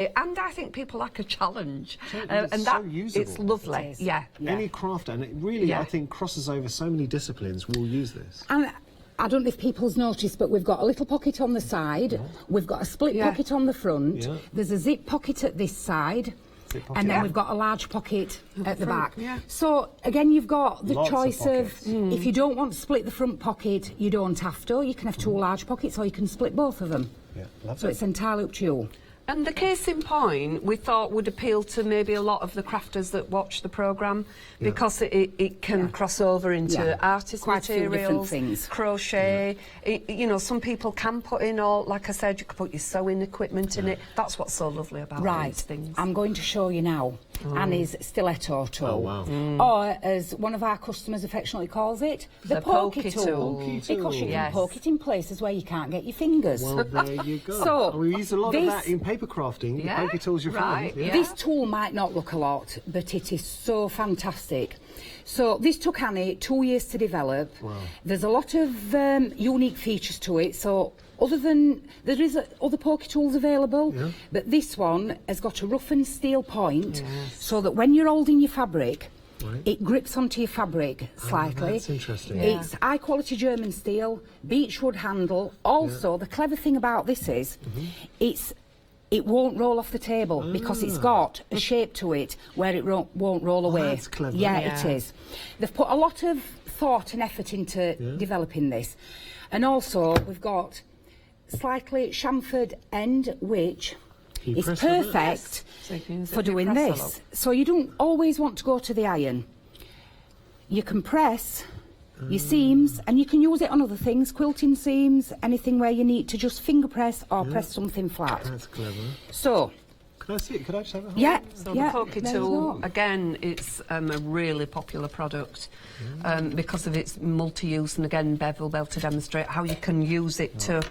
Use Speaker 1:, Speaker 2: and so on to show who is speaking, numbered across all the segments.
Speaker 1: And I think people like a challenge,
Speaker 2: It's
Speaker 1: and
Speaker 2: so
Speaker 1: that
Speaker 2: usable.
Speaker 1: it's lovely.
Speaker 3: It is.
Speaker 1: Yeah.
Speaker 2: Any crafter, and it really,
Speaker 1: Yeah.
Speaker 2: I think, crosses over so many disciplines, will use this.
Speaker 3: And I don't know if people's noticed, but we've got a little pocket on the side. We've got a split
Speaker 1: Yeah.
Speaker 3: pocket on the front.
Speaker 2: Yeah.
Speaker 3: There's a zip pocket at this side.
Speaker 2: Zip pocket.
Speaker 3: And then
Speaker 1: Yeah.
Speaker 3: we've got a large pocket at the
Speaker 1: front,
Speaker 3: back.
Speaker 1: yeah.
Speaker 3: So again, you've got the
Speaker 2: Lots of
Speaker 3: choice of,
Speaker 2: pockets.
Speaker 3: if you don't want to split the front pocket, you don't have to. You can have two large pockets, or you can split both of them.
Speaker 2: Yeah, love
Speaker 3: So
Speaker 2: it.
Speaker 3: it's entirely up to you.
Speaker 1: And the case in point, we thought would appeal to maybe a lot of the crafters that watch the programme, because it can cross over into
Speaker 3: Yeah.
Speaker 1: artist
Speaker 3: Quite a few different
Speaker 1: materials,
Speaker 3: things.
Speaker 1: crochet. You know, some people can put in all, like I said, you could put your sewing equipment in it. That's what's so lovely about
Speaker 3: Right,
Speaker 1: these things.
Speaker 3: I'm going to show you now Annie's stiletto tool.
Speaker 2: Oh, wow.
Speaker 3: Or, as one of our customers affectionately calls it, the pokey tool.
Speaker 2: Pokey
Speaker 3: Because you
Speaker 2: tool.
Speaker 3: can
Speaker 1: Yes.
Speaker 3: poke it in places where you can't get your fingers.
Speaker 2: Well, there you go.
Speaker 3: So,
Speaker 2: we use a lot of
Speaker 3: this-
Speaker 2: that in paper crafting.
Speaker 1: Yeah,
Speaker 2: The poker tool's your
Speaker 1: right,
Speaker 2: friend.
Speaker 1: yeah.
Speaker 3: This tool might not look a lot, but it is so fantastic. So this took Annie 2 years to develop.
Speaker 2: Wow.
Speaker 3: There's a lot of unique features to it. So other than, there is other poker tools available, but this one has got a roughened steel point, so that when you're holding your fabric,
Speaker 2: Right.
Speaker 3: it grips onto your fabric slightly.
Speaker 2: that's interesting.
Speaker 1: Yeah.
Speaker 3: It's high quality German steel, beechwood handle. Also, the clever thing about this is, it won't roll off the table because it's got a shape to it where it won't roll away.
Speaker 2: That's clever.
Speaker 3: Yeah,
Speaker 1: Yeah.
Speaker 3: it is. They've put a lot of thought and effort into developing this. And also, we've got slightly chamfered end, which
Speaker 2: You
Speaker 3: is
Speaker 2: press with it?
Speaker 3: perfect
Speaker 1: So you can use it
Speaker 3: for
Speaker 1: if you
Speaker 3: doing
Speaker 1: press a
Speaker 3: this.
Speaker 1: lot.
Speaker 3: So you don't always want to go to the iron. You can press your seams, and you can use it on other things, quilting seams, anything where you need to just finger press or press something flat.
Speaker 2: That's clever.
Speaker 3: So,
Speaker 2: Can I see it? Could I just have a hold?
Speaker 3: yeah,
Speaker 1: So
Speaker 3: yeah,
Speaker 1: the pokey
Speaker 3: there you
Speaker 1: tool,
Speaker 3: go.
Speaker 1: again, it's a really popular product because of its multi-use, and again, Bev will be able to demonstrate how you can use it to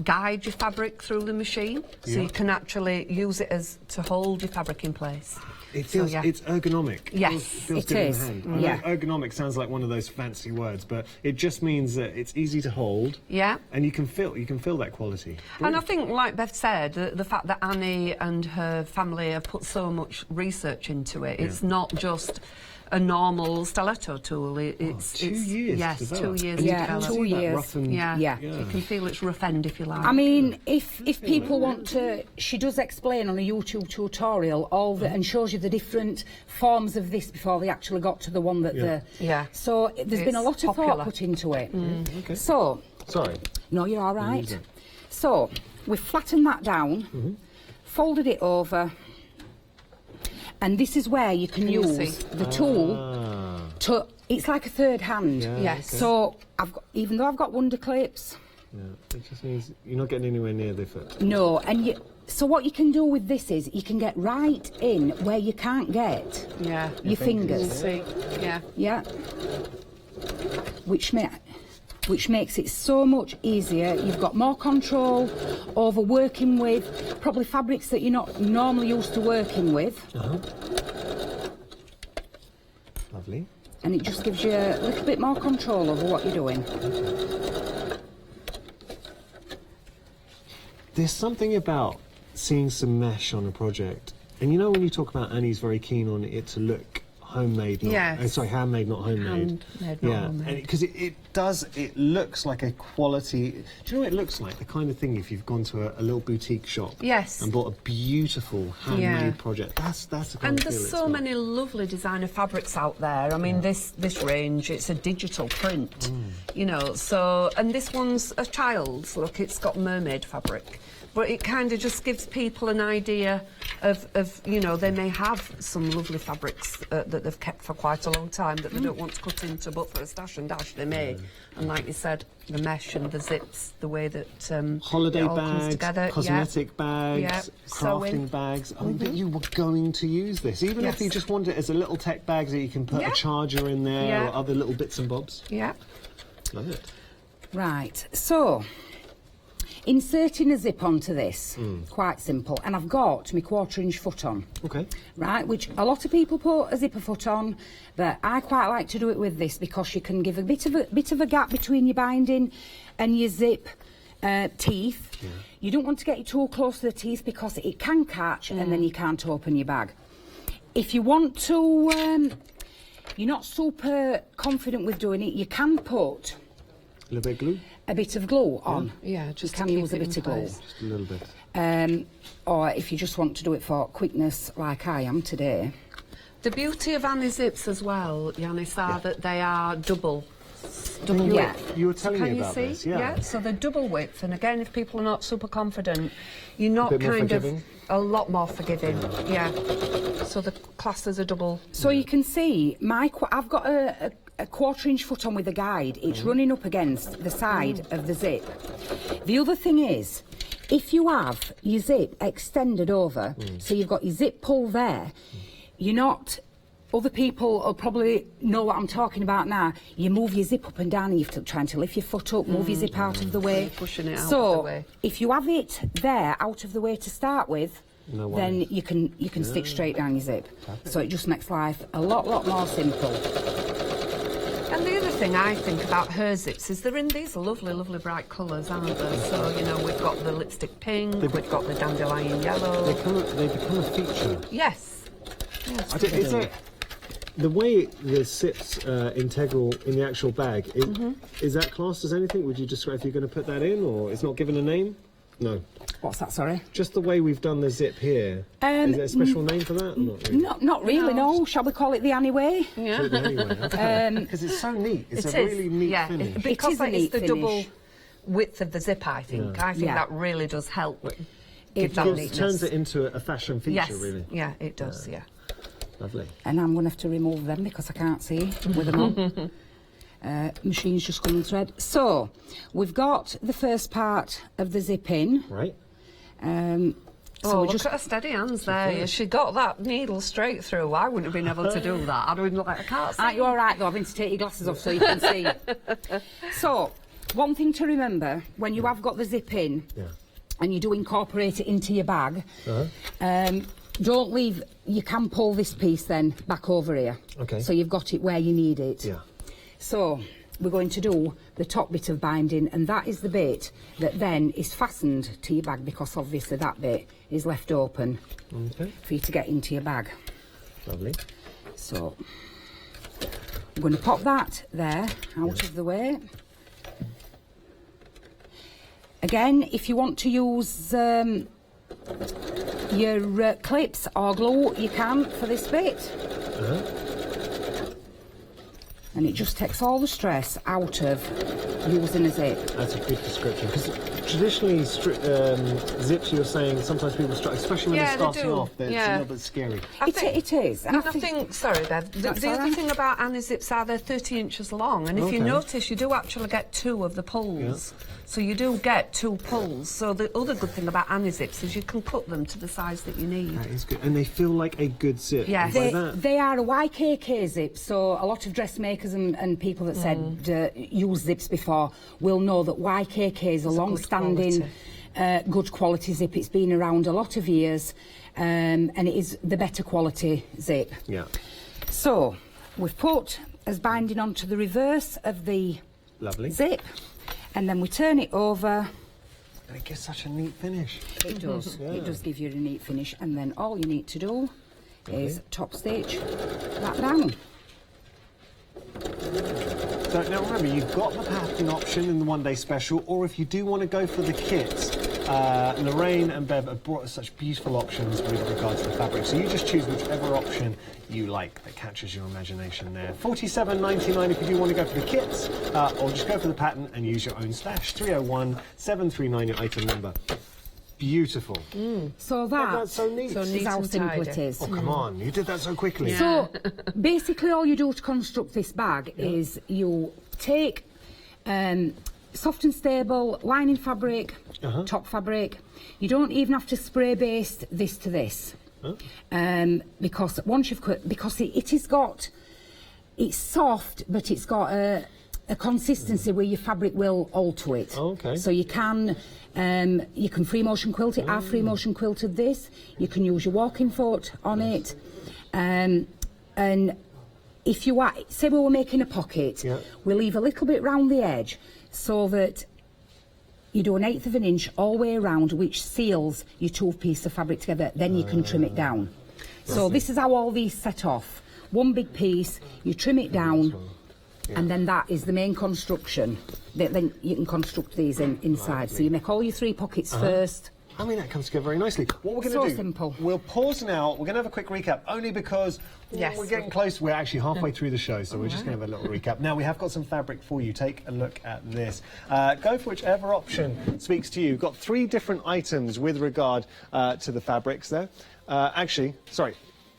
Speaker 1: guide your fabric through the machine. So you can actually use it as to hold your fabric in place.
Speaker 2: It feels,
Speaker 1: yeah.
Speaker 2: it's ergonomic.
Speaker 1: Yes,
Speaker 2: feels
Speaker 3: it
Speaker 2: good
Speaker 3: is.
Speaker 2: in the hand. I
Speaker 3: Yeah.
Speaker 2: know ergonomic sounds like one of those fancy words, but it just means that it's easy to hold.
Speaker 1: Yeah.
Speaker 2: And you can feel that quality.
Speaker 1: And I think, like Bev said, the fact that Annie and her family have put so much research into it, it's not just a normal stiletto tool. It's
Speaker 2: 2 years.
Speaker 1: Yes,
Speaker 2: to
Speaker 1: 2
Speaker 2: develop.
Speaker 1: years
Speaker 2: And
Speaker 1: to
Speaker 2: you
Speaker 3: Yeah,
Speaker 2: can
Speaker 1: develop.
Speaker 3: 2
Speaker 2: see that
Speaker 3: years.
Speaker 2: roughened-
Speaker 1: Yeah.
Speaker 3: Yeah.
Speaker 1: You can feel it's rough end if you like.
Speaker 3: I mean, if people want to, she does explain on a YouTube tutorial all the, and shows you the different forms of this before they actually got to the one that the.
Speaker 1: Yeah.
Speaker 3: So there's been a
Speaker 1: It's
Speaker 3: lot of
Speaker 1: popular.
Speaker 3: thought put into it.
Speaker 2: Okay.
Speaker 3: So,
Speaker 2: Sorry.
Speaker 3: no, you're all
Speaker 2: use
Speaker 3: right.
Speaker 2: it.
Speaker 3: So we've flattened that down, folded it over, and this is where you can
Speaker 1: you
Speaker 3: use
Speaker 1: see?
Speaker 3: the tool
Speaker 2: Ah.
Speaker 3: to. It's like a third hand.
Speaker 2: Yeah,
Speaker 1: Yes.
Speaker 2: okay.
Speaker 3: So I've got, even though I've got wonder clips.
Speaker 2: Yeah. It just means you're not getting anywhere near the foot.
Speaker 3: No, and so what you can do with this is you can get right in where you can't get
Speaker 1: Yeah.
Speaker 3: your fingers.
Speaker 1: See, yeah.
Speaker 3: Yeah. Which makes it so much easier. You've got more control over working with probably fabrics that you're not normally used to working with,
Speaker 2: Lovely.
Speaker 3: and it just gives you a little bit more control over what you're doing.
Speaker 2: There's something about seeing some mesh on a project, and you know when you talk about Annie's very keen on it to look homemade, not,
Speaker 1: Yes.
Speaker 2: sorry, handmade, not homemade.
Speaker 1: Handmade, not
Speaker 2: yeah,
Speaker 1: homemade.
Speaker 2: because it looks like a quality. Do you know what it looks like? The kind of thing if you've gone to a little boutique shop,
Speaker 1: Yes.
Speaker 2: and bought a beautiful handmade
Speaker 1: Yeah.
Speaker 2: project. That's the kind
Speaker 1: And
Speaker 2: of feel
Speaker 1: there's
Speaker 2: it's
Speaker 1: so
Speaker 2: got.
Speaker 1: many lovely designer fabrics out there. I mean, this range, it's a digital print, you know, so, and this one's a child's, look, it's got mermaid fabric. But it kind of just gives people an idea of you know, they may have some lovely fabrics that they've kept for quite a long time that they don't want to cut into, but for a stash and dash they may. And like you said, the mesh and the zips, the way that
Speaker 2: Holiday
Speaker 1: it all comes
Speaker 2: bags,
Speaker 1: together.
Speaker 2: cosmetic bags,
Speaker 1: Yeah.
Speaker 2: crafting
Speaker 1: Sewing.
Speaker 2: bags. I mean, but you were going to use this, even if
Speaker 1: Yes.
Speaker 2: you just want it as a little tech bag that you can put
Speaker 1: Yeah.
Speaker 2: a charger in there
Speaker 1: Yeah.
Speaker 2: or other little bits and bobs.
Speaker 1: Yeah.
Speaker 2: Love it.
Speaker 3: Right, so inserting a zip onto this, quite simple, and I've got my 1/4 inch foot on.
Speaker 2: Okay.
Speaker 3: Right, which a lot of people put a zipper foot on, but I quite like to do it with this because you can give a bit of a gap between your binding and your zip, teeth. You don't want to get it too close to the teeth because it can catch and then you can't open your bag. If you want to, you're not super confident with doing it, you can put
Speaker 2: A little bit of glue?
Speaker 3: a bit of glue on.
Speaker 1: Yeah, just
Speaker 3: you can
Speaker 1: to keep
Speaker 3: use a
Speaker 1: it in
Speaker 3: bit of glue.
Speaker 1: place.
Speaker 2: Just a little bit.
Speaker 3: Or if you just want to do it for quickness like I am today.
Speaker 1: The beauty of Annie zips as well, Yanis, are that they are double
Speaker 2: You,
Speaker 1: width.
Speaker 2: you were telling
Speaker 1: Can
Speaker 2: me
Speaker 1: you
Speaker 2: about
Speaker 1: see?
Speaker 2: this, yeah.
Speaker 1: So they're double width, and again, if people are not super confident, you're not
Speaker 2: bit more
Speaker 1: kind of
Speaker 2: forgiving?
Speaker 1: a lot more forgiving. Yeah. So the classes are double.
Speaker 3: So you can see, I've got a 1/4 inch foot on with a guide. It's running up against the side of the zip. The other thing is, if you have your zip extended over, so you've got your zip pull there, you're not... Other people will probably know what I'm talking about now. You move your zip up and down, and you're trying to lift your foot up, move your zip out of the way.
Speaker 1: Pushing it out
Speaker 3: so,
Speaker 1: of the way.
Speaker 3: if you have it there, out of the way to start with,
Speaker 2: No
Speaker 3: then
Speaker 2: worries.
Speaker 3: you can stick straight down your zip. So it just makes life a lot more simple.
Speaker 1: And the other thing I think about her zips is they're in these lovely, lovely bright colours, aren't they? So, you know, we've got the lipstick pink, we've got the dandelion yellow.
Speaker 2: They become a feature.
Speaker 1: Yes. Yes.
Speaker 2: Is it the way the sits integral in the actual bag? Is that classed as anything? Would you describe if you're going to put that in, or it's not given a name? No.
Speaker 3: What's that, sorry?
Speaker 2: Just the way we've done the zip here. Is there a special name for that? Or not really.
Speaker 3: Not really, no. Shall we call it the Annie way?
Speaker 1: Yeah.
Speaker 2: Because it's so neat. It's a really neat finish.
Speaker 1: Because
Speaker 3: It is a
Speaker 1: it's
Speaker 3: neat
Speaker 1: the
Speaker 3: finish.
Speaker 1: double width of the zip, I think. I think
Speaker 3: Yeah.
Speaker 1: that really does help give
Speaker 2: It
Speaker 1: that
Speaker 2: turns
Speaker 1: neatness.
Speaker 2: it into a fashion feature,
Speaker 1: Yes.
Speaker 2: really.
Speaker 1: Yeah, it does, yeah.
Speaker 2: Lovely.
Speaker 3: And I'm going to have to remove them because I can't see with them on. Machine's just coming thread. So, we've got the first part of the zip in.
Speaker 2: Right.
Speaker 1: So
Speaker 3: we
Speaker 1: look
Speaker 3: just
Speaker 1: at her steady hands there. She got that needle straight through. I wouldn't have been able to do that. I'd have been like, I can't see.
Speaker 3: Aren't you all right though, having to take your glasses off so you can see? So, one thing to remember when you have got the zip in and you do incorporate it into your bag, don't leave. You can pull this piece then back over here.
Speaker 2: Okay.
Speaker 3: So you've got it where you need it.
Speaker 2: Yeah.
Speaker 3: So we're going to do the top bit of binding, and that is the bit that then is fastened to your bag because obviously that bit is left open
Speaker 2: Okay.
Speaker 3: for you to get into your bag.
Speaker 2: Lovely.
Speaker 3: So I'm going to pop that there out of the way. Again, if you want to use your clips or glue, you can for this bit. And it just takes all the stress out of using a zip.
Speaker 2: That's a good description. Because traditionally, zips, you're saying sometimes people struggle, especially when
Speaker 1: Yeah,
Speaker 2: they're
Speaker 1: they
Speaker 2: starting
Speaker 1: do.
Speaker 2: off. It's a little bit scary.
Speaker 3: It is.
Speaker 1: And I think, sorry, Bev, the
Speaker 3: That's all
Speaker 1: other
Speaker 3: right.
Speaker 1: thing about Annie zips are they're 30 inches long, and if you
Speaker 2: Okay.
Speaker 1: notice, you do actually get 2 of the pulls. So you do get 2 pulls. So the other good thing about Annie zips is you can cut them to the size that you need.
Speaker 2: That is good. And they feel like a good zip.
Speaker 1: Yes.
Speaker 2: Like that.
Speaker 3: They are a YKK zip, so a lot of dressmakers and people that said use zips before will know that YKK is a long-standing, good quality zip. It's been around a lot of years, and it is the better quality zip.
Speaker 2: Yeah.
Speaker 3: So we've put as binding onto the reverse of the
Speaker 2: Lovely.
Speaker 3: zip, and then we turn it over.
Speaker 2: And it gives such a neat finish.
Speaker 3: It does. It does give you a neat finish, and then all you need to do is top stitch that down.
Speaker 2: So now remember, you've got the packing option in the one-day special, or if you do want to go for the kits, Lorraine and Bev have brought us such beautiful options with regards to the fabric. So you just choose whichever option you like that catches your imagination there. $47.99 if you do want to go for the kits, or just go for the pattern and use your own stash. 301-739 your item number. Beautiful.
Speaker 3: So
Speaker 2: That's so neat.
Speaker 1: So
Speaker 3: is
Speaker 1: neat
Speaker 3: how
Speaker 1: and
Speaker 3: simple
Speaker 1: tidy.
Speaker 3: it is.
Speaker 2: Oh, come on. You did that so quickly.
Speaker 3: So basically all you do to construct this bag is you take soft and stable lining fabric, top fabric. You don't even have to spray baste this to this. Because once you've cut, because it's soft, but it's got a consistency where your fabric will alter it.
Speaker 2: Okay.
Speaker 3: So you can free motion quilt it. I've free motion quilted this. You can use your walking foot on it. And if you are, say we were making a pocket, we leave a little bit round the edge so that You do 1/8 of an inch all the way around, which seals your 2 pieces of fabric together. Then you can trim it down. So this is how all these set off. One big piece, you trim it down, and then that is the main construction. Then you can construct these inside. So you make all your 3 pockets first.
Speaker 2: I mean, that comes together very nicely. What we're going to do,
Speaker 3: simple.
Speaker 2: We'll pause now. We're going to have a quick recap, only because we're getting close. We're actually halfway through the show, so we're just going to have a little recap. Now, we have got some fabric for you. Take a look at this. Go for whichever option speaks to you. We've got 3 different items with regard to the fabrics there. Actually, sorry,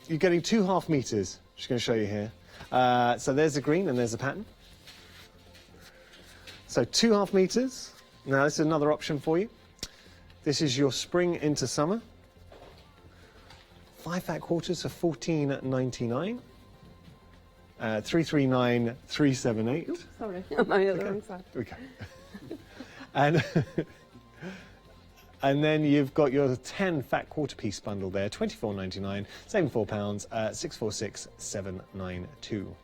Speaker 2: you're getting 2 half meters. Just going to show you here. So there's the green and there's the pattern. So 2 half meters. Now, this is another option for you. This is your spring into summer. 5 fat quarters for $14.99. 339,378.
Speaker 1: Oops, sorry, I'm on the wrong side.
Speaker 2: Okay. And then you've got your 10 fat quarter piece bundle there, £24.99, saving £4, 646,792.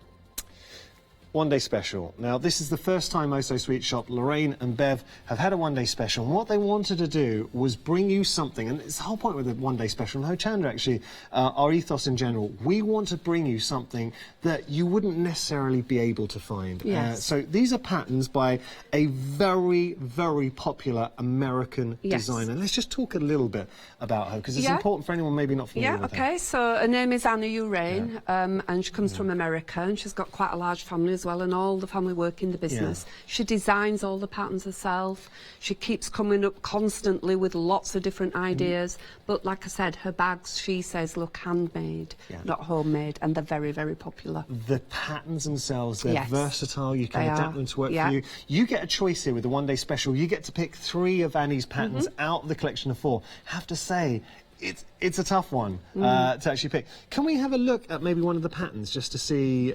Speaker 2: One-day special. Now, this is the first time Oh So Sweet Shop, Lorraine and Bev, have had a one-day special. And what they wanted to do was bring you something, and it's the whole point with the one-day special, and Hochanda actually, our ethos in general, we want to bring you something that you wouldn't necessarily be able to find.
Speaker 1: Yes.
Speaker 2: So these are patterns by a very, very popular American designer. Let's just talk a little bit about her, because it's important for anyone maybe not familiar with her.
Speaker 1: Okay, so her name is Anna Urain, and she comes from America, and she's got quite a large family as well, and all the family work in the business. She designs all the patterns herself. She keeps coming up constantly with lots of different ideas. But like I said, her bags, she says, look handmade, not homemade, and they're very, very popular.
Speaker 2: The patterns themselves, they're versatile. You can adapt them to work for you. You get a choice here with the one-day special. You get to pick 3 of Annie's patterns out of the collection of 4. Have to say, it's a tough one to actually pick. Can we have a look at maybe one of the patterns just to see?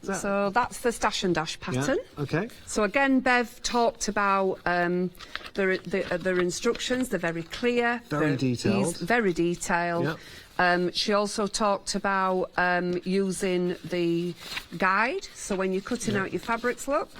Speaker 1: So that's the Stash and Dash pattern.
Speaker 2: Yeah, okay.
Speaker 1: So again, Bev talked about their instructions. They're very clear.
Speaker 2: Very detailed.
Speaker 1: Very detailed.
Speaker 2: Yep.
Speaker 1: She also talked about using the guide. So when you're cutting out your fabrics, look.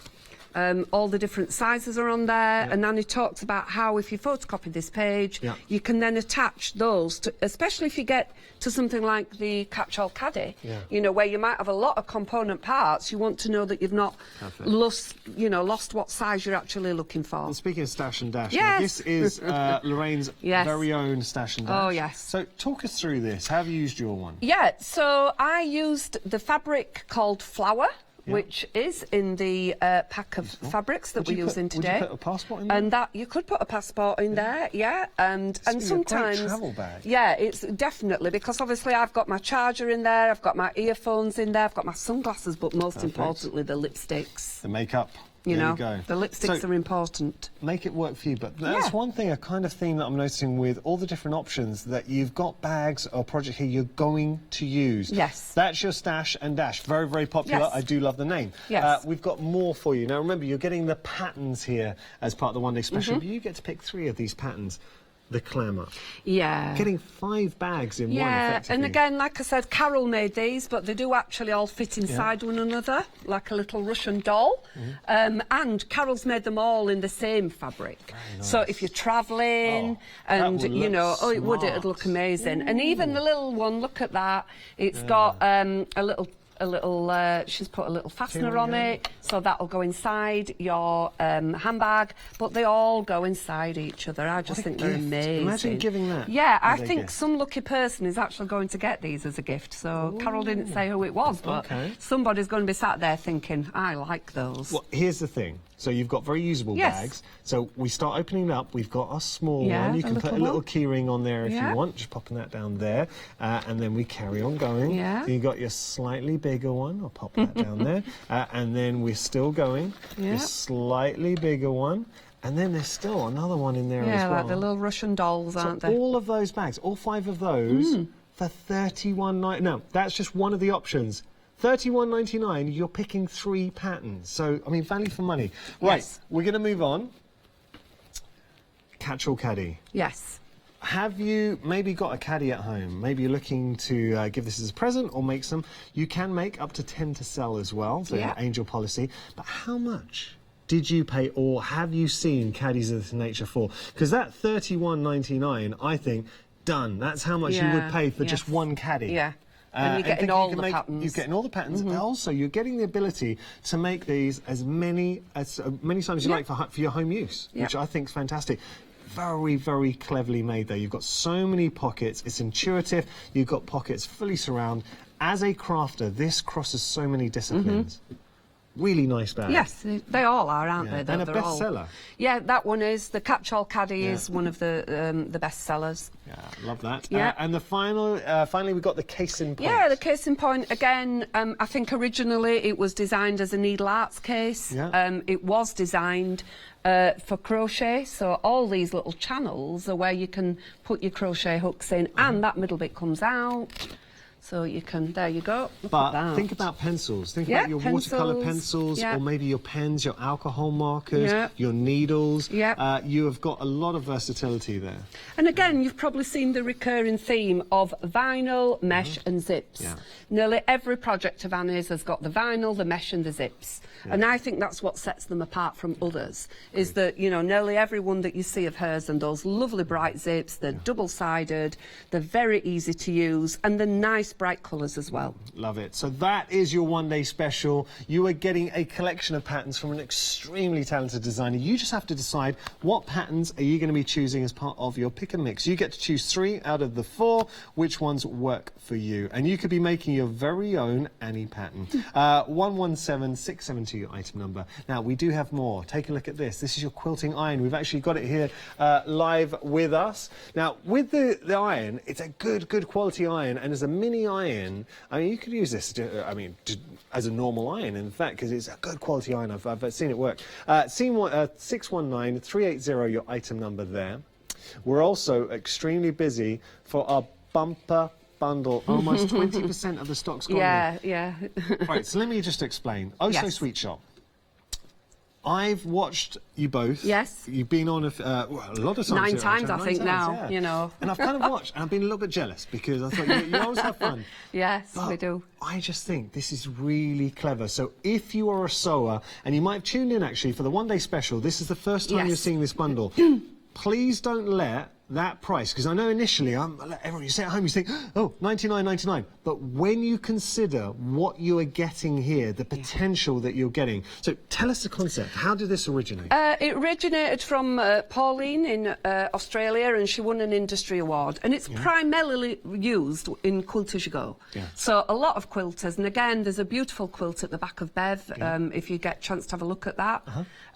Speaker 1: All the different sizes are on there, and Annie talks about how if you photocopy this page, you can then attach those, to, especially if you get to something like the catch-all caddy, you know, where you might have a lot of component parts. You want to know that you've not lost what size you're actually looking for.
Speaker 2: Well, speaking of Stash and Dash, now this is Lorraine's very own Stash and Dash.
Speaker 1: Oh, yes.
Speaker 2: So talk us through this. How have you used your one?
Speaker 1: Yeah, so I used the fabric called Flower, which is in the pack of fabrics that we're using today.
Speaker 2: Would you put a passport in there?
Speaker 1: And that you could put a passport in there, and sometimes
Speaker 2: a great travel bag.
Speaker 1: Yeah, it's definitely, because obviously I've got my charger in there, I've got my earphones in there, I've got my sunglasses, but most importantly the lipsticks.
Speaker 2: The makeup.
Speaker 1: You know,
Speaker 2: go.
Speaker 1: The lipsticks are important.
Speaker 2: Make it work for you, but that's one thing, a kind of theme that I'm noticing with all the different options, that you've got bags or project here you're going to use.
Speaker 1: Yes.
Speaker 2: That's your Stash and Dash. Very, very popular.
Speaker 1: Yes.
Speaker 2: I do love the name.
Speaker 1: Yes.
Speaker 2: We've got more for you. Now, remember, you're getting the patterns here as part of the one-day special, but you get to pick 3 of these patterns. The clam up.
Speaker 1: Yeah.
Speaker 2: Getting 5 bags in one, effectively.
Speaker 1: And again, like I said, Carol made these, but they do actually all fit inside one another, like a little Russian doll. And Carol's made them all in the same fabric. Nice. So if you're travelling, and you know, it'd look amazing. And even the little one, look at that. It's got she's put a little fastener on it, so that'll go inside your handbag, but they all go inside each other. I just think they're amazing.
Speaker 2: Imagine giving that.
Speaker 1: Yeah, I think some lucky person is actually going to get these as a gift. So Carol didn't say who it was, but somebody's going to be sat there thinking, I like those.
Speaker 2: Well, here's the thing. So you've got very usable bags. So we start opening up. We've got our small one. You can put a little key ring on there if you want. Just popping that down there. And then we carry on going. Then you've got your slightly bigger one. I'll pop that down there. And then we're still going. Your slightly bigger one. And then there's still another one in there as well.
Speaker 1: Yeah, like the little Russian dolls, aren't they?
Speaker 2: All of those bags, all 5 of those, for $31.99. Now, that's just one of the options. $31.99, you're picking 3 patterns. So, I mean, value for money. Right, we're going to move on. Catch-all caddy.
Speaker 1: Yes.
Speaker 2: Have you maybe got a caddy at home? Maybe you're looking to give this as a present or make some. You can make up to 10 to sell as well, so Angel policy. But how much did you pay, or have you seen caddies of this nature for? Because that £31.99, I think, done. That's how much you would pay for just one caddy.
Speaker 1: Yeah. And you're getting all the patterns.
Speaker 2: You're getting all the patterns, but also you're getting the ability to make these as many times as you like for your home use, which I think is fantastic. Very, very cleverly made there. You've got so many pockets. It's intuitive. You've got pockets fully surround. As a crafter, this crosses so many disciplines. Really nice bag.
Speaker 1: Yes, they all are, aren't they?
Speaker 2: And a bestseller.
Speaker 1: Yeah, that one is. The Catch-All Caddy is one of the best sellers.
Speaker 2: Yeah, love that.
Speaker 1: Yeah.
Speaker 2: And the finally we've got the case in point.
Speaker 1: Yeah, the case in point, again, I think originally it was designed as a needle arts case.
Speaker 2: Yeah.
Speaker 1: It was designed for crochet, so all these little channels are where you can put your crochet hooks in, and that middle bit comes out. So you can, there you go.
Speaker 2: But think about pencils. Think about your watercolour pencils, or maybe your pens, your alcohol markers, your needles. You have got a lot of versatility there.
Speaker 1: And again, you've probably seen the recurring theme of vinyl, mesh and zips. Nearly every project of Annie's has got the vinyl, the mesh and the zips. And I think that's what sets them apart from others, is that, you know, nearly everyone that you see of hers and those lovely bright zips, they're double-sided, they're very easy to use, and they're nice bright colours as well.
Speaker 2: Love it. So that is your one-day special. You are getting a collection of patterns from an extremely talented designer. You just have to decide what patterns are you going to be choosing as part of your pick and mix. You get to choose 3 out of the 4, which ones work for you. And you could be making your very own Annie pattern. 117672 item number. Now, we do have more. Take a look at this. This is your quilting iron. We've actually got it here live with us. Now, with the iron, it's a good quality iron, and as a mini iron, I mean, you could use this, as a normal iron, in fact, because it's a good quality iron. I've seen it work. 619380, your item number there. We're also extremely busy for our bumper bundle. Almost 20% of the stock's gone.
Speaker 1: Yeah.
Speaker 2: Right, so let me just explain. Oh, So Sweet Shop. I've watched you both.
Speaker 1: Yes.
Speaker 2: You've been on a lot of times.
Speaker 1: 9 times, I think, now, you know.
Speaker 2: And I've kind of watched, and I've been a little bit jealous, because I thought you always have fun.
Speaker 1: Yes,
Speaker 2: but
Speaker 1: we do.
Speaker 2: I just think this is really clever. So if you are a sewer, and you might have tuned in, actually, for the one-day special, this is the first time you're seeing this bundle, please don't let that price, because I know initially, you sit at home, you think, oh, $99.99. But when you consider what you are getting here, the potential that you're getting. So tell us the concept. How did this originate?
Speaker 1: It originated from Pauline in Australia, and she won an industry award. And it's primarily used in Quilt As You Go. So a lot of quilters, and again, there's a beautiful quilt at the back of Bev, if you get a chance to have a look at that.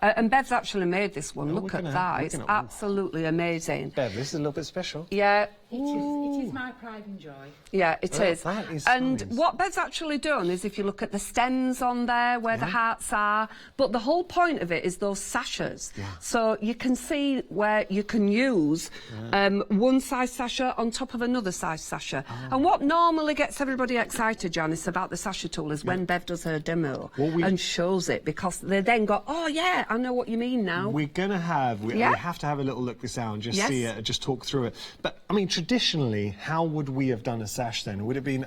Speaker 1: And Bev's actually made this one. Look at that. It's absolutely amazing.
Speaker 2: Bev, this is a little bit special.
Speaker 1: Yeah.
Speaker 3: It is my pride and joy.
Speaker 1: Yeah, it is.
Speaker 2: That is
Speaker 1: and
Speaker 2: nice.
Speaker 1: what Bev's actually done is, if you look at the stems on there, where the hearts are, but the whole point of it is those sashes. So you can see where you can use one size sasha on top of another size sasha. And what normally gets everybody excited, Janice, about the sasha tool is when Bev does her demo and shows it, because they then go, oh yeah, I know what you mean now.
Speaker 2: We're going to have, we have to have a little look this out and just see it, just talk through it. But, I mean, traditionally, how would we have done a sash then? Would it have been,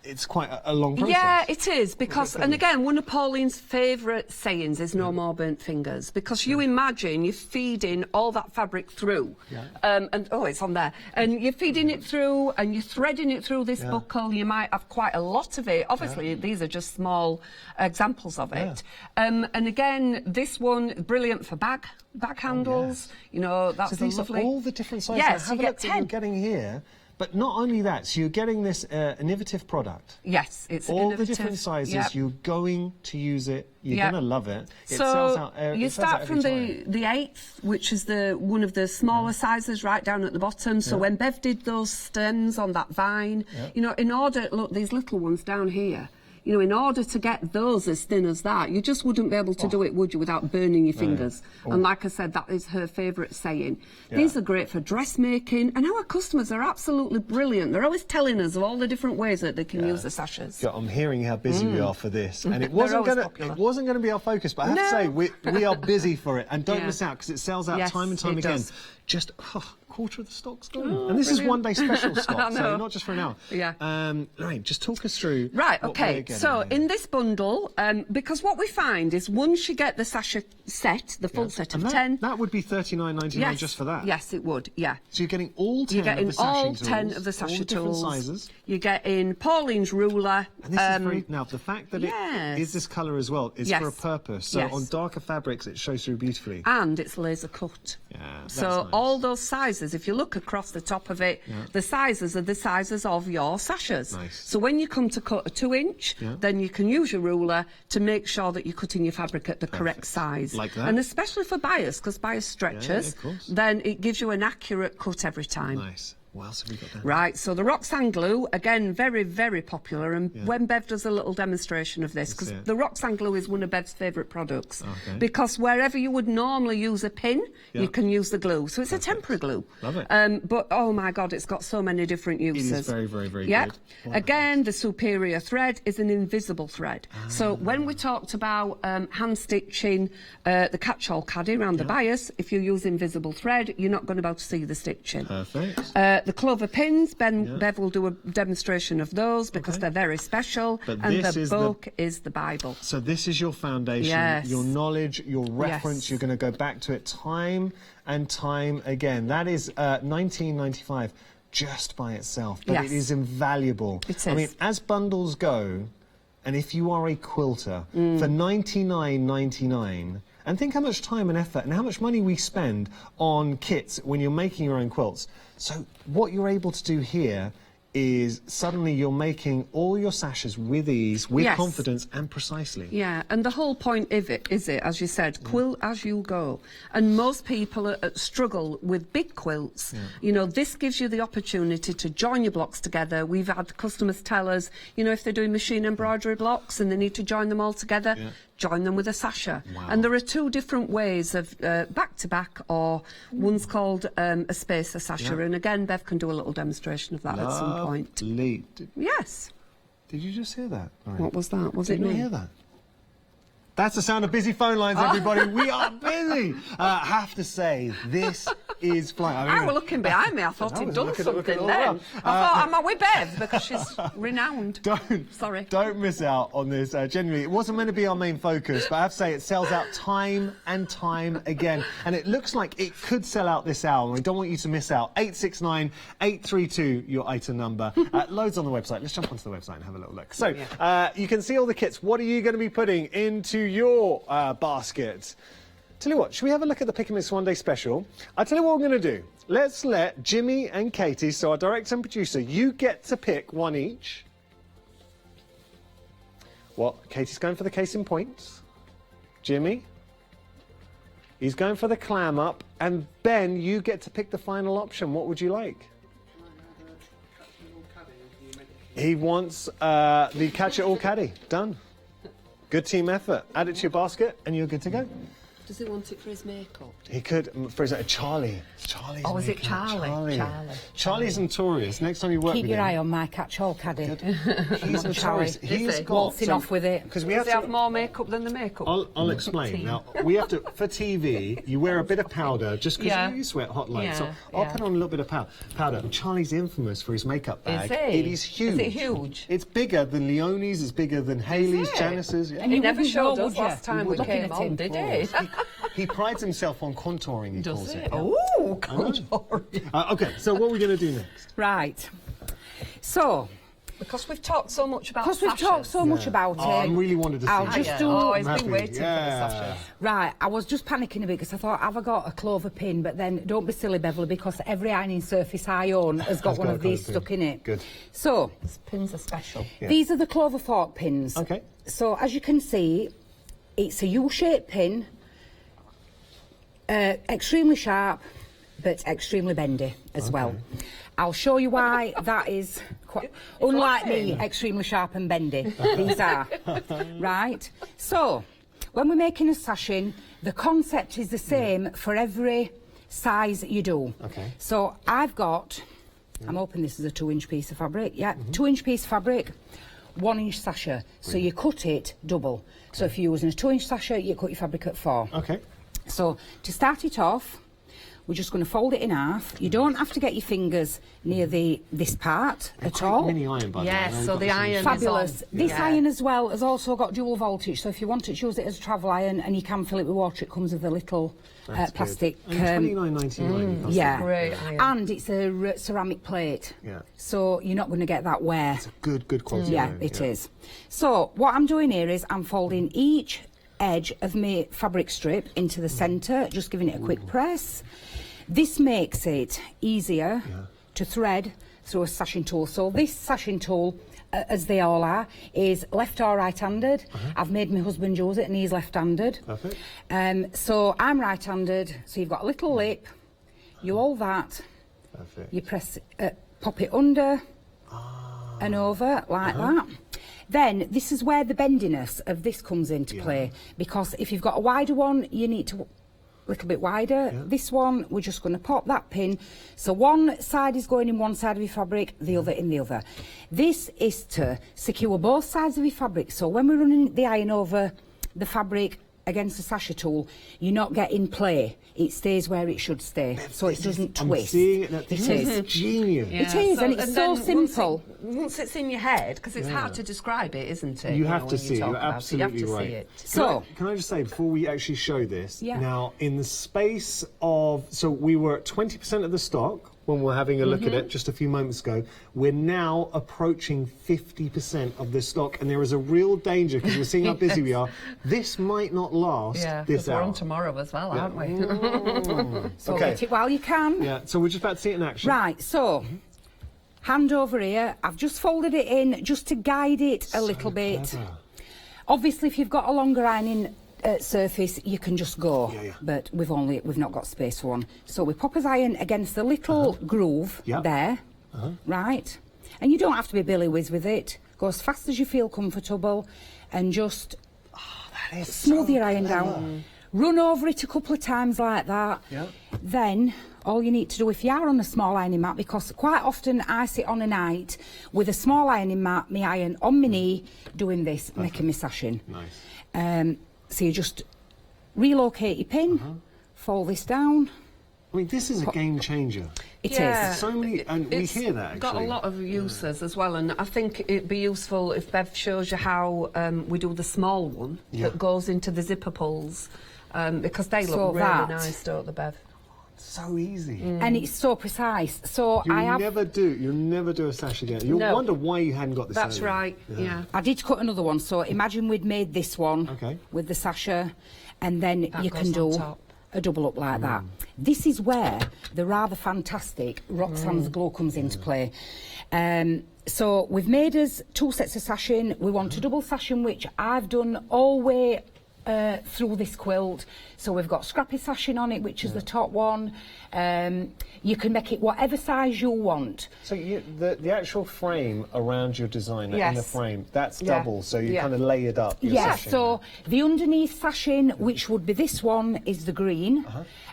Speaker 2: it's quite a long process.
Speaker 1: Yeah, it is, because, and again, one of Pauline's favourite sayings is no more burnt fingers, because you imagine you're feeding all that fabric through, and, oh, it's on there, and you're feeding it through, and you're threading it through this buckle, you might have quite a lot of it. Obviously, these are just small examples of it. And again, this one, brilliant for bag handles, you know, that's
Speaker 2: so these
Speaker 1: lovely.
Speaker 2: are all the different sizes.
Speaker 1: Yes,
Speaker 2: have
Speaker 1: you
Speaker 2: a
Speaker 1: get
Speaker 2: look
Speaker 1: 10.
Speaker 2: What you're getting here. But not only that, so you're getting this innovative product.
Speaker 1: Yes, it's
Speaker 2: all
Speaker 1: innovative.
Speaker 2: The different sizes. You're going to use it. You're going to love it. It
Speaker 1: so
Speaker 2: sells out,
Speaker 1: you start from the 8th, which is one of the smaller sizes, right down at the bottom. So when Bev did those stems on that vine, you know, in order, look, these little ones down here. You know, in order to get those as thin as that, you just wouldn't be able to do it, would you, without burning your fingers? And like I said, that is her favourite saying. These are great for dressmaking, and our customers are absolutely brilliant. They're always telling us of all the different ways that they can use the sashes.
Speaker 2: Yeah, I'm hearing how busy we are for this, and it wasn't going to be our focus. But I have to say, we are busy for it, and don't miss out, because it sells out time and time again. just a quarter of the stock's gone. And this is one day special stock, so not just for an hour.
Speaker 1: Yeah.
Speaker 2: Lorraine, just talk us through.
Speaker 1: Right,
Speaker 2: what
Speaker 1: okay.
Speaker 2: we're getting
Speaker 1: So
Speaker 2: here.
Speaker 1: in this bundle, because what we find is once you get the sachet set, the full set of
Speaker 2: And
Speaker 1: 10.
Speaker 2: that would be $39.99 just for that.
Speaker 1: Yes, it would, yeah.
Speaker 2: So you're getting all 10
Speaker 1: You're getting
Speaker 2: of the sachet
Speaker 1: all
Speaker 2: tools,
Speaker 1: 10 of the sachet
Speaker 2: all different
Speaker 1: tools.
Speaker 2: sizes.
Speaker 1: You're getting Pauline's ruler.
Speaker 2: And this is very, now the fact that it
Speaker 1: yes.
Speaker 2: is this colour as well is
Speaker 1: Yes.
Speaker 2: for a purpose. So
Speaker 1: Yes.
Speaker 2: on darker fabrics it shows through beautifully.
Speaker 1: And it's laser cut.
Speaker 2: Yeah, that's
Speaker 1: so
Speaker 2: nice.
Speaker 1: all those sizes, if you look across the top of it, the sizes are the sizes of your sachets.
Speaker 2: Nice.
Speaker 1: So when you come to cut a 2-inch, then you can use your ruler to make sure that you're cutting your fabric at the correct size.
Speaker 2: Like that.
Speaker 1: And especially for bias, because bias stretches,
Speaker 2: of course.
Speaker 1: then it gives you an accurate cut every time.
Speaker 2: Nice. What else have we got there?
Speaker 1: Right, so the Roxanne glue, again, very, very popular. And when Bev does a little demonstration of this, because
Speaker 2: see it.
Speaker 1: the Roxanne glue is one of Bev's favourite products.
Speaker 2: Okay.
Speaker 1: Because wherever you would normally use a pin, you can use the glue. So it's a temporary glue.
Speaker 2: Love it.
Speaker 1: But, oh my God, it's got so many different uses.
Speaker 2: It is very, very, very
Speaker 1: yeah.
Speaker 2: good. Wow.
Speaker 1: Again, the superior thread is an invisible thread. So when we talked about hand stitching the catch-all caddy around the bias, if you use invisible thread, you're not going to be able to see the stitching.
Speaker 2: Perfect.
Speaker 1: The clover pins, Bev will do a demonstration of those because they're very special.
Speaker 2: But
Speaker 1: and
Speaker 2: this
Speaker 1: the
Speaker 2: is
Speaker 1: book is the Bible.
Speaker 2: So this is your foundation,
Speaker 1: Yes.
Speaker 2: your knowledge, your reference.
Speaker 1: Yes.
Speaker 2: You're going to go back to it time and time again. That is $19.95 just by itself, but
Speaker 1: Yes.
Speaker 2: it is invaluable.
Speaker 1: It
Speaker 2: I mean,
Speaker 1: is.
Speaker 2: as bundles go, and if you are a quilter, for $99.99, and think how much time and effort and how much money we spend on kits when you're making your own quilts. So what you're able to do here is suddenly you're making all your sashes with ease, with
Speaker 1: Yes.
Speaker 2: confidence and precisely.
Speaker 1: Yeah, and the whole point of it is, as you said, quilt as you go. And most people struggle with big quilts. You know, this gives you the opportunity to join your blocks together. We've had customers tell us, you know, if they're doing machine embroidery blocks and they need to join them all together, join them with a sasha.
Speaker 2: Wow.
Speaker 1: And there are two different ways of back-to-back, or one's called a spacer sasha. And again, Bev can do a little demonstration of that at some point.
Speaker 2: Lovely.
Speaker 1: Yes.
Speaker 2: Did you just hear that? Right.
Speaker 1: What was that? Was
Speaker 2: Did
Speaker 1: it
Speaker 2: you
Speaker 1: me?
Speaker 2: hear that? That's the sound of busy phone lines, everybody. We are busy. I have to say, this is flying.
Speaker 1: I were looking behind me. I thought
Speaker 2: I
Speaker 1: he'd
Speaker 2: was
Speaker 1: done
Speaker 2: looking
Speaker 1: something
Speaker 2: all
Speaker 1: then.
Speaker 2: around.
Speaker 1: I thought, am I with Bev? Because she's renowned.
Speaker 2: Don't miss out on this. Genuinely, it wasn't meant to be our main focus, but I have to say it sells out time and time again. And it looks like it could sell out this hour. And we don't want you to miss out. 869-832, your item number. Loads on the website. Let's jump onto the website and have a little look. So you can see all the kits. What are you going to be putting into your basket? Tell you what, should we have a look at the Pick and Mix One Day Special? I'll tell you what we're going to do. Let's let Jimmy and Katie, so our director and producer, you get to pick one each. What? Katie's going for the case in points. Jimmy? He's going for the clam up. And Ben, you get to pick the final option. What would you like? He wants the Catch It All Caddy. Done. Good team effort. Add it to your basket and you're good to go.
Speaker 1: Does he want it for his makeup?
Speaker 2: He could, for example, Charlie.
Speaker 1: Oh, is it Charlie?
Speaker 2: Charlie's notorious. Next time you work
Speaker 3: Keep
Speaker 2: with
Speaker 3: your
Speaker 2: him.
Speaker 3: eye on my catch-all caddy.
Speaker 2: He's notorious.
Speaker 1: Is
Speaker 2: He's
Speaker 1: he?
Speaker 2: got
Speaker 3: Waltzing off with it.
Speaker 2: Because we
Speaker 1: Does
Speaker 2: have
Speaker 1: he
Speaker 2: to.
Speaker 1: have more makeup than the makeup?
Speaker 2: I'll explain. Now, we have to, for TV, you wear a bit of powder just because
Speaker 1: Yeah.
Speaker 2: you sweat hot light.
Speaker 1: Yeah,
Speaker 2: So I'll
Speaker 1: yeah.
Speaker 2: put on a little bit of powder. Charlie's infamous for his makeup bag.
Speaker 1: Is he?
Speaker 2: It is huge.
Speaker 1: Is it huge?
Speaker 2: It's bigger than Leonie's, it's bigger than Haley's,
Speaker 1: it?
Speaker 2: Janice's. Yeah.
Speaker 1: And he
Speaker 3: you
Speaker 1: never
Speaker 3: wouldn't know,
Speaker 1: showed us
Speaker 3: would you?
Speaker 1: last time
Speaker 3: You
Speaker 1: we
Speaker 3: wouldn't.
Speaker 1: came
Speaker 3: Looking at
Speaker 1: on,
Speaker 3: him.
Speaker 1: did he?
Speaker 2: He prides himself on contouring, he calls it.
Speaker 1: Oh, contouring.
Speaker 2: Okay, so what are we going to do next?
Speaker 3: Right. So,
Speaker 1: Because we've talked so much about
Speaker 3: because we've talked so much about it,
Speaker 2: I really wanted to see
Speaker 3: I'll
Speaker 2: it.
Speaker 3: just
Speaker 1: Yeah.
Speaker 3: do...
Speaker 1: Oh, he's
Speaker 2: I'm
Speaker 1: been
Speaker 2: happy.
Speaker 1: waiting
Speaker 2: Yeah.
Speaker 1: for the sashes.
Speaker 3: Right, I was just panicking a bit because I thought, have I got a clover pin? But then, don't be silly, Beverly, because every ironing surface I own has got
Speaker 2: Has
Speaker 3: one
Speaker 2: got
Speaker 3: of
Speaker 2: a
Speaker 3: these
Speaker 2: colour pin.
Speaker 3: stuck in it.
Speaker 2: Good.
Speaker 3: So,
Speaker 1: These pins are special.
Speaker 2: Yeah.
Speaker 3: these are the clover fork pins.
Speaker 2: Okay.
Speaker 3: So, as you can see, it's a U-shaped pin, extremely sharp, but extremely bendy as well. I'll show you why that is quite... Unlike me, extremely sharp and bendy. These are. Right? So, when we're making a sashing, the concept is the same for every size you do.
Speaker 2: Okay.
Speaker 3: So, I've got... I'm hoping this is a 2-inch piece of fabric. Yeah, 2-inch piece of fabric, 1-inch sasha. So, you cut it double. So, if you're using a 2-inch sasha, you cut your fabric at 4.
Speaker 2: Okay.
Speaker 3: So, to start it off, we're just going to fold it in half. You don't have to get your fingers near this part at all.
Speaker 2: Mini iron, by the way.
Speaker 1: Yes, so the iron
Speaker 3: Fabulous.
Speaker 1: is on.
Speaker 3: This
Speaker 1: Yeah.
Speaker 3: iron as well has also got dual voltage, so if you want to use it as a travel iron and you can fill it with water, it comes with a little
Speaker 2: That's
Speaker 3: plastic.
Speaker 2: good. And $29.99.
Speaker 3: Yeah,
Speaker 1: Great iron.
Speaker 3: and it's a ceramic plate.
Speaker 2: Yeah.
Speaker 3: So you're not going to get that wear.
Speaker 2: It's a good quality.
Speaker 3: Yeah,
Speaker 2: iron,
Speaker 3: it is. So what I'm doing here is I'm folding each edge of my fabric strip into the centre, just giving it a quick press. This makes it easier to thread through a sashing tool. So this sashing tool, as they all are, is left or right-handed. I've made my husband use it and he's left-handed.
Speaker 2: Perfect.
Speaker 3: So I'm right-handed, so you've got a little lip, you hold that,
Speaker 2: Perfect.
Speaker 3: you press, pop it under and over like that. Then this is where the bendiness of this comes into play, because if you've got a wider one, you need to a little bit wider. This one, we're just going to pop that pin. So one side is going in one side of your fabric, the other in the other. This is to secure both sides of your fabric. So when we're running the iron over the fabric against the sasher tool, you're not getting play. It stays where it should stay, so it doesn't twist.
Speaker 2: I'm seeing it. This
Speaker 3: It
Speaker 2: is
Speaker 3: is.
Speaker 2: genius.
Speaker 3: It is, and it's so
Speaker 1: then
Speaker 3: simple.
Speaker 1: Once it's in your head, because it's hard to describe it, isn't it?
Speaker 2: You have
Speaker 1: know,
Speaker 2: to
Speaker 1: when
Speaker 2: see it.
Speaker 1: talk
Speaker 2: You're
Speaker 1: about it. You have
Speaker 2: absolutely
Speaker 1: to
Speaker 2: right.
Speaker 1: see it.
Speaker 3: So,
Speaker 2: Can I just say, before we actually show this,
Speaker 3: Yeah.
Speaker 2: now in the space of, so we were at 20% of the stock when we were having a look at it just a few moments ago. We're now approaching 50% of the stock, and there is a real danger, because we're seeing how busy we are. This might not last
Speaker 1: Yeah,
Speaker 2: this
Speaker 1: because we're
Speaker 2: hour.
Speaker 1: on tomorrow as well, aren't we?
Speaker 3: So
Speaker 2: Okay.
Speaker 3: get it while you can.
Speaker 2: Yeah, so we're just about to see it in action.
Speaker 3: Right, so hand over here. I've just folded it in just to guide it a little bit.
Speaker 2: Clever.
Speaker 3: Obviously, if you've got a longer ironing surface, you can just go.
Speaker 2: Yeah.
Speaker 3: But we've not got space for one. So we pop his iron against the little groove
Speaker 2: Yeah.
Speaker 3: there, right? And you don't have to be Billy Whiz with it. Go as fast as you feel comfortable, and just
Speaker 2: That is
Speaker 3: smooth
Speaker 2: so
Speaker 3: your iron
Speaker 2: clever.
Speaker 3: down. Run over it a couple of times like that.
Speaker 2: Yeah.
Speaker 3: Then all you need to do, if you are on a small ironing mat, because quite often I sit on a night with a small ironing mat, my iron on my knee, doing this, making my sashing.
Speaker 2: Nice.
Speaker 3: So you just relocate your pin, fold this down.
Speaker 2: I mean, this is a game changer.
Speaker 3: It is.
Speaker 1: Yeah.
Speaker 2: So many, and we
Speaker 1: It's
Speaker 2: hear that actually.
Speaker 1: got a lot of uses as well, and I think it'd be useful if Bev shows you how we do the small one that goes into the zipper pulls, because they
Speaker 3: So
Speaker 1: look really
Speaker 3: that-
Speaker 1: nice, don't they, Bev?
Speaker 2: So easy.
Speaker 3: And it's so precise. So
Speaker 2: You'll
Speaker 3: I have.
Speaker 2: never do a sash again. You'll
Speaker 1: No.
Speaker 2: wonder why you hadn't got this
Speaker 1: That's
Speaker 2: earlier.
Speaker 1: right. Yeah.
Speaker 3: I did cut another one, so imagine we'd made this one
Speaker 2: Okay.
Speaker 3: with the sasher, and then
Speaker 1: That
Speaker 3: you can
Speaker 1: goes on
Speaker 3: do
Speaker 1: top.
Speaker 3: a double up like that. This is where the rather fantastic Roxanne's Glow comes into play. So we've made us 2 sets of sashing. We want a double sashing, which I've done all way through this quilt. So we've got scrappy sashing on it, which is the top one. You can make it whatever size you want.
Speaker 2: So the actual frame around your design in the
Speaker 1: Yes.
Speaker 2: frame, that's
Speaker 1: Yeah.
Speaker 2: double, so you
Speaker 1: Yeah.
Speaker 2: kind of layered up your
Speaker 3: Yeah,
Speaker 2: sashing
Speaker 3: so the underneath sashing, which would be this one, is the green.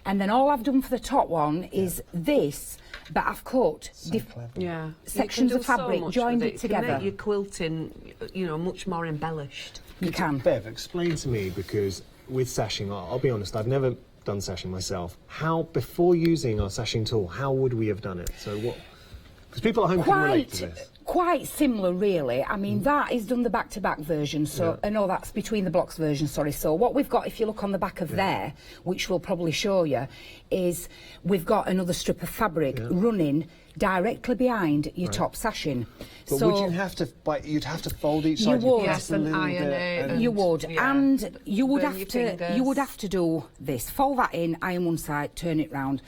Speaker 3: And then all I've done for the top one is this, but I've cut
Speaker 2: clever.
Speaker 1: Yeah.
Speaker 3: sections
Speaker 1: You
Speaker 3: of
Speaker 1: can do so
Speaker 3: fabric,
Speaker 1: much
Speaker 3: joined
Speaker 1: with
Speaker 3: it
Speaker 1: You can
Speaker 3: together.
Speaker 1: make your quilting, much more embellished.
Speaker 3: You can.
Speaker 2: Bev, explain to me, because with sashing, I'll be honest, I've never done sashing myself. How, before using our sashing tool, how would we have done it? So what? Because people at home can relate to this.
Speaker 3: Quite similar, really. I mean, that is done the back-to-back version, so no, that's between the blocks version. Sorry. So what we've got, if you look on the back of there, which we'll probably show you, is we've got another strip of fabric running directly behind your top sashing.
Speaker 2: But
Speaker 3: so
Speaker 2: would you have to? You'd have to fold each
Speaker 3: You
Speaker 2: side.
Speaker 3: would.
Speaker 2: press
Speaker 1: Yes,
Speaker 2: a
Speaker 1: and
Speaker 2: little
Speaker 1: iron
Speaker 2: bit,
Speaker 1: it
Speaker 2: and-
Speaker 3: You would,
Speaker 1: Yeah.
Speaker 3: and you would
Speaker 1: Burn
Speaker 3: have
Speaker 1: your
Speaker 3: to.
Speaker 1: fingers.
Speaker 3: You would have to do this. Fold that in, iron one side, turn it round,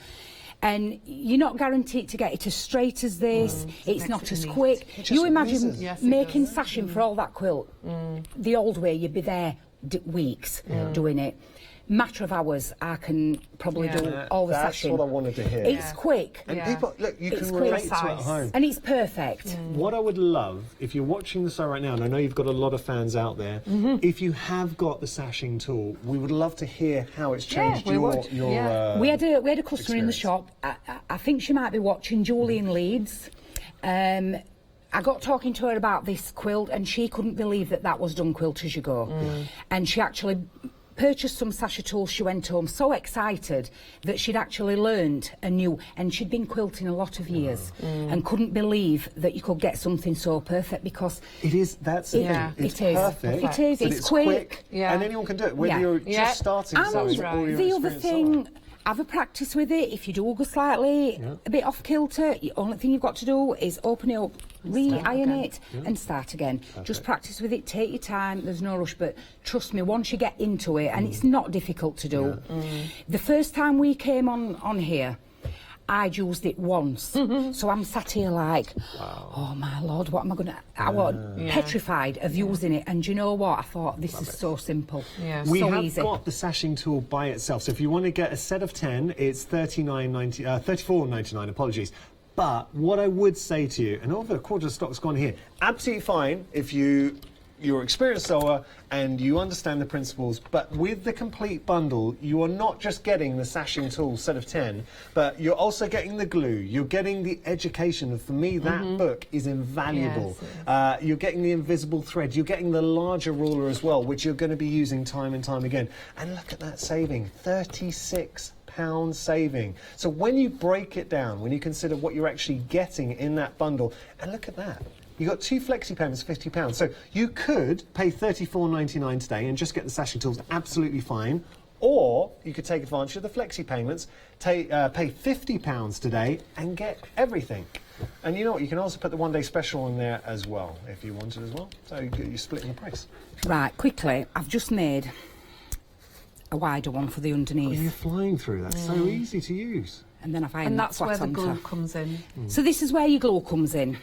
Speaker 3: and you're not guaranteed to get it as straight as this. It's
Speaker 1: makes
Speaker 3: not
Speaker 1: it
Speaker 3: as
Speaker 1: neat.
Speaker 3: quick.
Speaker 2: It
Speaker 3: You
Speaker 2: just
Speaker 3: imagine
Speaker 2: whizzes.
Speaker 1: Yes, it
Speaker 3: making
Speaker 1: does.
Speaker 3: sashing for all that quilt. The old way, you'd be there weeks doing it. Matter of hours, I can probably do all the
Speaker 2: That's
Speaker 3: sashing.
Speaker 2: what I wanted to hear.
Speaker 3: It's quick.
Speaker 2: And
Speaker 1: Yeah.
Speaker 2: people, look, you
Speaker 3: It's
Speaker 2: can
Speaker 3: quick.
Speaker 2: relate to it at
Speaker 1: Precise.
Speaker 2: home.
Speaker 3: And it's perfect.
Speaker 2: What I would love, if you're watching the show right now, and I know you've got a lot of fans out there, if you have got the sashing tool, we would love to hear how it's changed
Speaker 1: we
Speaker 2: your,
Speaker 1: would.
Speaker 2: your
Speaker 1: Yeah.
Speaker 3: We had a customer in the
Speaker 2: experience.
Speaker 3: shop. I think she might be watching, Julie in Leeds. I got talking to her about this quilt, and she couldn't believe that was done quilt as you go. And she actually purchased some sasha tools. She went home so excited that she'd actually learned a new, and she'd been quilting a lot of years and couldn't believe that you could get something so perfect, because
Speaker 2: it is, that's the thing. It's perfect.
Speaker 3: It is,
Speaker 2: but
Speaker 3: it's quick.
Speaker 2: And anyone can do it, whether you're just starting
Speaker 3: And
Speaker 2: sewing or you're
Speaker 3: the other
Speaker 2: experienced
Speaker 3: thing,
Speaker 2: sewer.
Speaker 3: have a practice with it. If you do go slightly a bit off kilter, the only thing you've got to do is open it up, re-iron it and start again. Just practice with it, take your time, there's no rush, but trust me, once you get into it, and it's not difficult to do. The first time we came on here, I'd used it once, so I'm sat here like, oh my lord, what am I going to... I was petrified of using it, and you know what? I thought, this is so simple,
Speaker 2: We
Speaker 3: so
Speaker 2: have
Speaker 3: easy.
Speaker 2: got the sashing tool by itself, so if you want to get a set of 10, it's $34.99, apologies. But what I would say to you, and over a quarter of stock's gone here, absolutely fine if you're an experienced sewer and you understand the principles, but with the complete bundle, you are not just getting the sashing tool set of 10, but you're also getting the glue, you're getting the education, and for me, that book is invaluable.
Speaker 1: Yes,
Speaker 2: you're getting the invisible thread, you're getting the larger ruler as well, which you're going to be using time and time again. And look at that saving, £36 saving. So when you break it down, when you consider what you're actually getting in that bundle, and look at that. You got 2 flexi payments, £50. So you could pay $34.99 today and just get the sashing tools, absolutely fine. Or you could take advantage of the flexi payments, pay £50 today and get everything. And you know what? You can also put the one-day special in there as well, if you wanted as well. So you're splitting the price.
Speaker 3: Right, quickly, I've just made a wider one for the underneath.
Speaker 2: Oh, you're flying through. That's so easy to use.
Speaker 3: And then I've ironed
Speaker 1: And
Speaker 3: that
Speaker 1: that's where
Speaker 3: flat
Speaker 1: the
Speaker 3: onto.
Speaker 1: glue comes in.
Speaker 3: So this is where your glue comes in.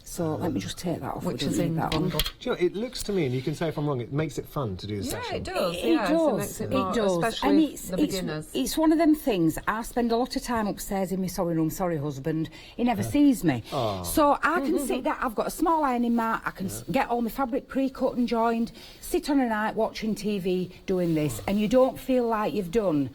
Speaker 3: So let me just take that off.
Speaker 1: Which
Speaker 3: we don't
Speaker 1: is in
Speaker 3: need
Speaker 1: the
Speaker 3: that on.
Speaker 1: bundle.
Speaker 2: Do you know, it looks to me, and you can say if I'm wrong, it makes it fun to do the sashing.
Speaker 1: Yeah, it does.
Speaker 3: It
Speaker 1: yeah,
Speaker 3: does.
Speaker 1: So it makes it more,
Speaker 3: it does.
Speaker 1: especially
Speaker 3: And
Speaker 1: the beginners.
Speaker 3: it's one of them things. I spend a lot of time upstairs in my sewing room. Sorry, husband. He never sees me. So I can sit there. I've got a small ironing mat. I can get all my fabric pre-cut and joined. Sit on a night watching TV, doing this, and you don't feel like you've done.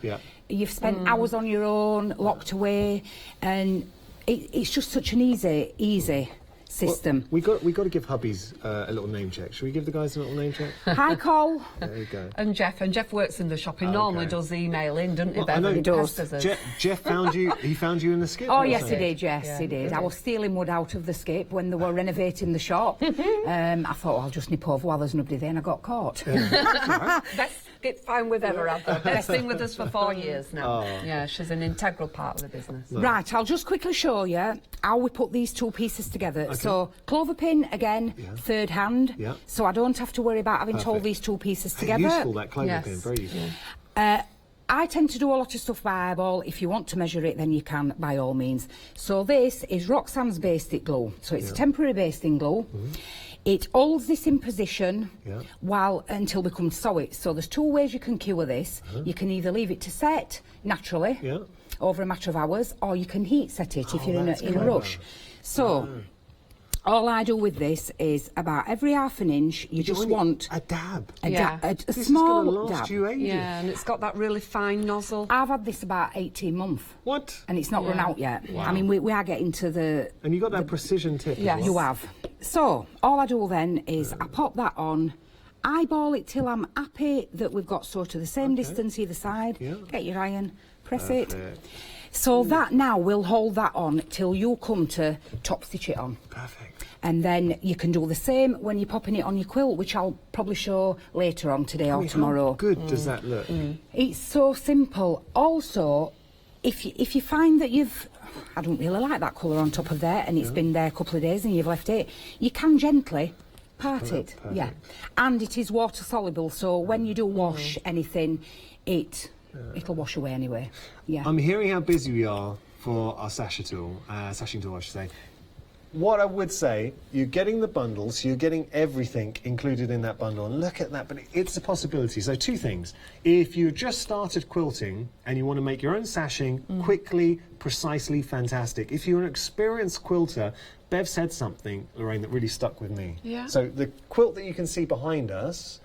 Speaker 3: You've spent hours on your own, locked away, and it's just such an easy system.
Speaker 2: Well, we got to give Hubbies a little name check. Should we give the guys a little name check?
Speaker 3: Hi, Cole.
Speaker 2: There you go.
Speaker 1: And Jeff works in the shop. He normally does emailing, doesn't he,
Speaker 2: Well, I
Speaker 1: Bev?
Speaker 2: know
Speaker 1: And
Speaker 2: he
Speaker 3: does.
Speaker 1: pesters us.
Speaker 2: Jeff found you. He found you in the skip.
Speaker 3: Oh,
Speaker 2: or
Speaker 3: yes,
Speaker 2: something?
Speaker 3: he did. Yes, he did. I was stealing wood out of the skip when they were renovating the shop. I thought, well, I'll just nip over while there's nobody there, and I got caught.
Speaker 1: Best skip fine we've ever had. Though. Best been with us for 4 years now. Yeah, she's an integral part of the business.
Speaker 3: Right, I'll just quickly show you how we put these two pieces together. So, clover pin, again, third hand. So I don't have to worry about having to hold these two pieces together.
Speaker 2: Useful, that clover
Speaker 1: Yes.
Speaker 2: pin. Very useful.
Speaker 3: I tend to do a lot of stuff by eyeball. If you want to measure it, then you can, by all means. So this is Roxanne's Basic Glue. So it's a temporary basting glue. It holds this in position until we come to sew it. So there's 2 ways you can cure this. You can either leave it to set naturally over a matter of hours, or you can heat set it if you're in a rush. So all I do with this is about every half an inch, you just want
Speaker 2: a dab.
Speaker 3: a
Speaker 2: This
Speaker 3: small
Speaker 2: is going to last
Speaker 3: dab.
Speaker 2: you ages.
Speaker 1: Yeah, and it's got that really fine nozzle.
Speaker 3: I've had this about 18 months.
Speaker 2: What?
Speaker 3: And it's not run out yet. I mean, we are getting to the...
Speaker 2: And you got that precision tip. as well.
Speaker 3: You have. So, all I do then is I pop that on, eyeball it till I'm happy that we've got sort of the same distance either side. Get your iron, press it. So that now will hold that on till you come to top stitch it on.
Speaker 2: Perfect.
Speaker 3: And then you can do the same when you're popping it on your quilt, which I'll probably show later on today or tomorrow.
Speaker 2: How good does that look?
Speaker 3: It's so simple. Also, if you find that I don't really like that colour on top of there, and it's been there a couple of days and you've left it, you can gently part it. Yeah. And it is water soluble, so when you do wash anything, it'll wash away anyway. Yeah.
Speaker 2: I'm hearing how busy we are for our sashing tool, I should say. What I would say, you're getting the bundles, you're getting everything included in that bundle, and look at that, but it's a possibility. So 2 things. If you just started quilting and you want to make your own sashing quickly, precisely, fantastic. If you're an experienced quilter, Bev said something, Lorraine, that really stuck with me.
Speaker 1: Yeah.
Speaker 2: So the quilt that you can see behind us